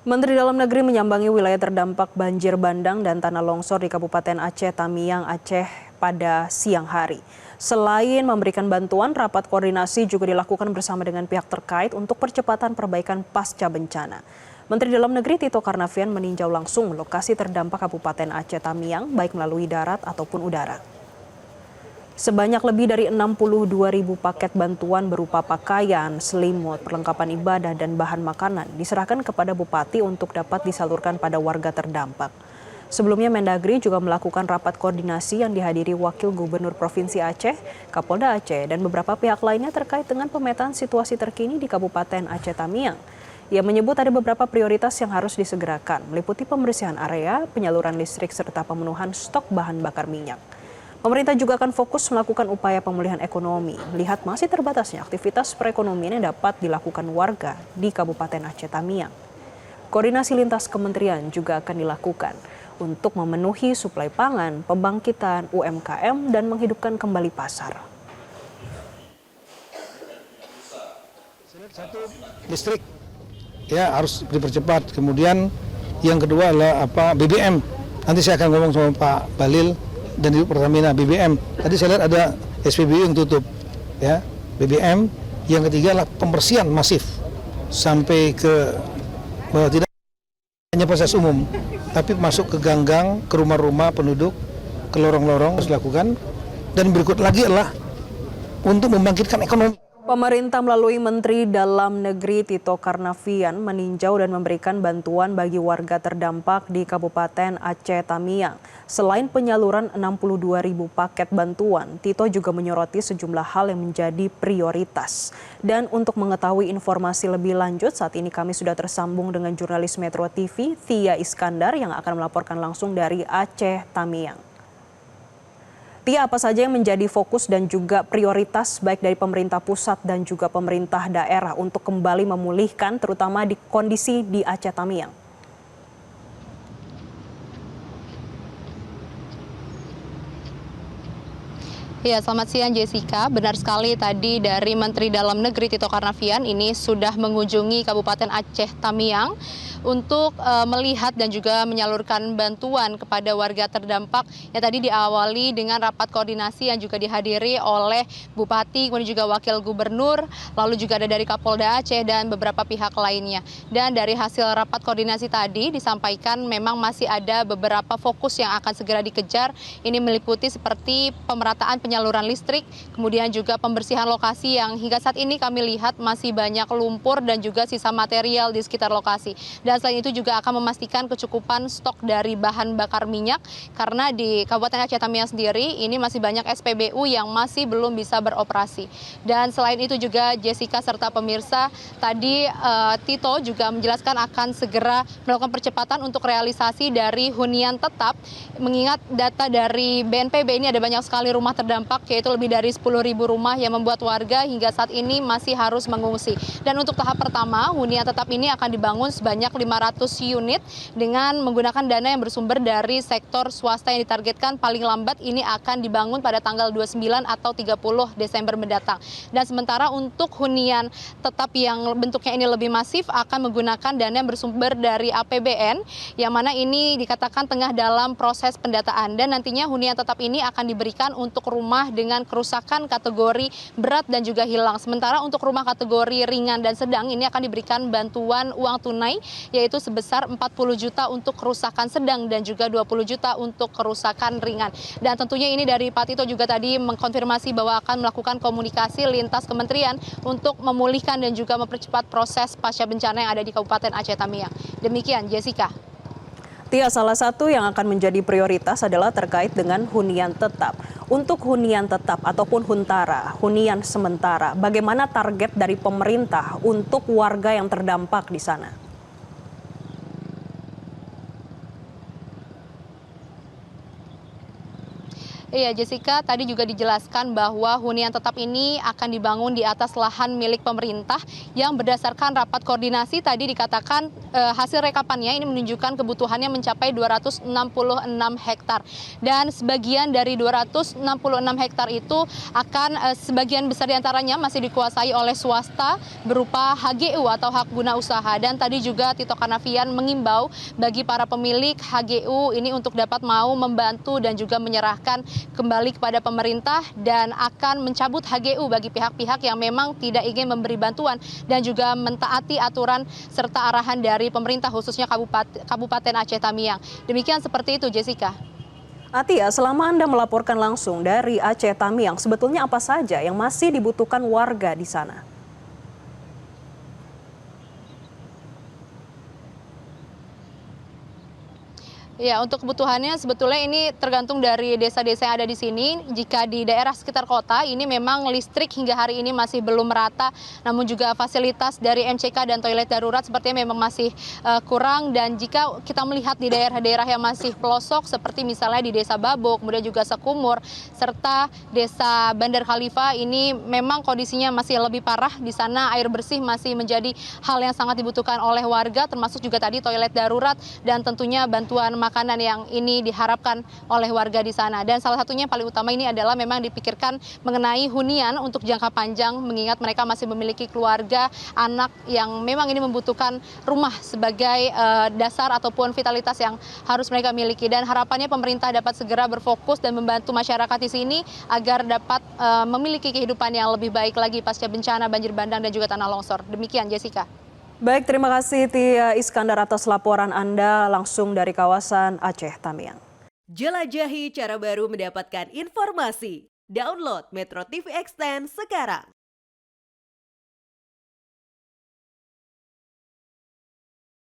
Menteri Dalam Negeri menyambangi wilayah terdampak banjir bandang dan tanah longsor di Kabupaten Aceh Tamiang, Aceh pada siang hari. Selain memberikan bantuan, rapat koordinasi juga dilakukan bersama dengan pihak terkait untuk percepatan perbaikan pasca bencana. Menteri Dalam Negeri Tito Karnavian meninjau langsung lokasi terdampak Kabupaten Aceh Tamiang, baik melalui darat ataupun udara. Sebanyak lebih dari 62.000 paket bantuan berupa pakaian, selimut, perlengkapan ibadah, dan bahan makanan diserahkan kepada Bupati untuk dapat disalurkan pada warga terdampak. Sebelumnya Mendagri juga melakukan rapat koordinasi yang dihadiri Wakil Gubernur Provinsi Aceh, Kapolda Aceh, dan beberapa pihak lainnya terkait dengan pemetaan situasi terkini di Kabupaten Aceh Tamiang. Ia menyebut ada beberapa prioritas yang harus disegerakan, meliputi pembersihan area, penyaluran listrik, serta pemenuhan stok bahan bakar minyak. Pemerintah juga akan fokus melakukan upaya pemulihan ekonomi, melihat masih terbatasnya aktivitas perekonomian yang dapat dilakukan warga di Kabupaten Aceh Tamiang. Koordinasi lintas kementerian juga akan dilakukan untuk memenuhi suplai pangan, pembangkitan UMKM, dan menghidupkan kembali pasar. Satu, listrik ya harus dipercepat. Kemudian yang kedua adalah BBM. Nanti saya akan ngomong sama Pak Balil dan di Pertamina BBM. Tadi saya lihat ada SPBU yang tutup, ya BBM. Yang ketiga adalah pembersihan masif sampai ke tidak hanya fasilitas umum, tapi masuk ke ganggang, ke rumah-rumah penduduk, ke lorong-lorong harus dilakukan. Dan berikut lagi adalah untuk membangkitkan ekonomi. Pemerintah melalui Menteri Dalam Negeri Tito Karnavian meninjau dan memberikan bantuan bagi warga terdampak di Kabupaten Aceh Tamiang. Selain penyaluran 62.000 paket bantuan, Tito juga menyoroti sejumlah hal yang menjadi prioritas. Dan untuk mengetahui informasi lebih lanjut, saat ini kami sudah tersambung dengan jurnalis Metro TV, Tia Iskandar, yang akan melaporkan langsung dari Aceh Tamiang. Tia, apa saja yang menjadi fokus dan juga prioritas baik dari pemerintah pusat dan juga pemerintah daerah untuk kembali memulihkan terutama di kondisi di Aceh Tamiang? Ya, selamat siang Jessica. Benar sekali tadi dari Menteri Dalam Negeri Tito Karnavian ini sudah mengunjungi Kabupaten Aceh Tamiang untuk melihat dan juga menyalurkan bantuan kepada warga terdampak yang tadi diawali dengan rapat koordinasi yang juga dihadiri oleh Bupati, kemudian juga Wakil Gubernur, lalu juga ada dari Kapolda Aceh dan beberapa pihak lainnya. Dan dari hasil rapat koordinasi tadi disampaikan memang masih ada beberapa fokus yang akan segera dikejar. Ini meliputi seperti pemerataan penyaluran listrik, kemudian juga pembersihan lokasi yang hingga saat ini kami lihat masih banyak lumpur dan juga sisa material di sekitar lokasi. Dan selain itu juga akan memastikan kecukupan stok dari bahan bakar minyak karena di Kabupaten Aceh Tamiang sendiri ini masih banyak SPBU yang masih belum bisa beroperasi. Dan selain itu juga Jessica serta pemirsa, tadi Tito juga menjelaskan akan segera melakukan percepatan untuk realisasi dari hunian tetap, mengingat data dari BNPB ini ada banyak sekali rumah terdampak, yaitu lebih dari 10.000 rumah yang membuat warga hingga saat ini masih harus mengungsi. Dan untuk tahap pertama, hunian tetap ini akan dibangun sebanyak 500 unit dengan menggunakan dana yang bersumber dari sektor swasta yang ditargetkan paling lambat ini akan dibangun pada tanggal 29 atau 30 Desember mendatang. Dan sementara untuk hunian tetap yang bentuknya ini lebih masif akan menggunakan dana yang bersumber dari APBN, yang mana ini dikatakan tengah dalam proses pendataan. Dan nantinya hunian tetap ini akan diberikan untuk rumah dengan kerusakan kategori berat dan juga hilang. Sementara untuk rumah kategori ringan dan sedang ini akan diberikan bantuan uang tunai, yaitu sebesar 40 juta untuk kerusakan sedang dan juga 20 juta untuk kerusakan ringan. Dan tentunya ini dari Pak Tito juga tadi mengkonfirmasi bahwa akan melakukan komunikasi lintas kementerian untuk memulihkan dan juga mempercepat proses pasca bencana yang ada di Kabupaten Aceh Tamiang. Demikian Jessica. Tia, salah satu yang akan menjadi prioritas adalah terkait dengan hunian tetap. Untuk hunian tetap ataupun huntara, hunian sementara, bagaimana target dari pemerintah untuk warga yang terdampak di sana? Iya, Jessica, tadi juga dijelaskan bahwa hunian tetap ini akan dibangun di atas lahan milik pemerintah yang berdasarkan rapat koordinasi tadi dikatakan hasil rekapannya ini menunjukkan kebutuhannya mencapai 266 hektar. Dan sebagian dari 266 hektar itu akan sebagian besar diantaranya masih dikuasai oleh swasta berupa HGU atau hak guna usaha. Dan tadi juga Tito Karnavian mengimbau bagi para pemilik HGU ini untuk dapat mau membantu dan juga menyerahkan kembali kepada pemerintah dan akan mencabut HGU bagi pihak-pihak yang memang tidak ingin memberi bantuan dan juga mentaati aturan serta arahan dari pemerintah khususnya Kabupaten Aceh Tamiang. Demikian seperti itu, Jessica. Atia, selama Anda melaporkan langsung dari Aceh Tamiang, sebetulnya apa saja yang masih dibutuhkan warga di sana? Ya, untuk kebutuhannya sebetulnya ini tergantung dari desa-desa yang ada di sini. Jika di daerah sekitar kota ini memang listrik hingga hari ini masih belum merata, namun juga fasilitas dari MCK dan toilet darurat sepertinya memang masih kurang. Dan jika kita melihat di daerah-daerah yang masih pelosok seperti misalnya di Desa Babok, kemudian juga Sekumur, serta Desa Bandar Khalifah ini memang kondisinya masih lebih parah. Di sana air bersih masih menjadi hal yang sangat dibutuhkan oleh warga, termasuk juga tadi toilet darurat dan tentunya bantuan makanan yang ini diharapkan oleh warga di sana. Dan salah satunya yang paling utama ini adalah memang dipikirkan mengenai hunian untuk jangka panjang, mengingat mereka masih memiliki keluarga, anak yang memang ini membutuhkan rumah sebagai dasar ataupun vitalitas yang harus mereka miliki. Dan harapannya pemerintah dapat segera berfokus dan membantu masyarakat di sini agar dapat memiliki kehidupan yang lebih baik lagi pasca bencana banjir bandang dan juga tanah longsor. Demikian, Jessica. Baik, terima kasih Tia Iskandar atas laporan Anda langsung dari kawasan Aceh Tamiang. Jelajahi cara baru mendapatkan informasi. Download Metro TV Extend sekarang.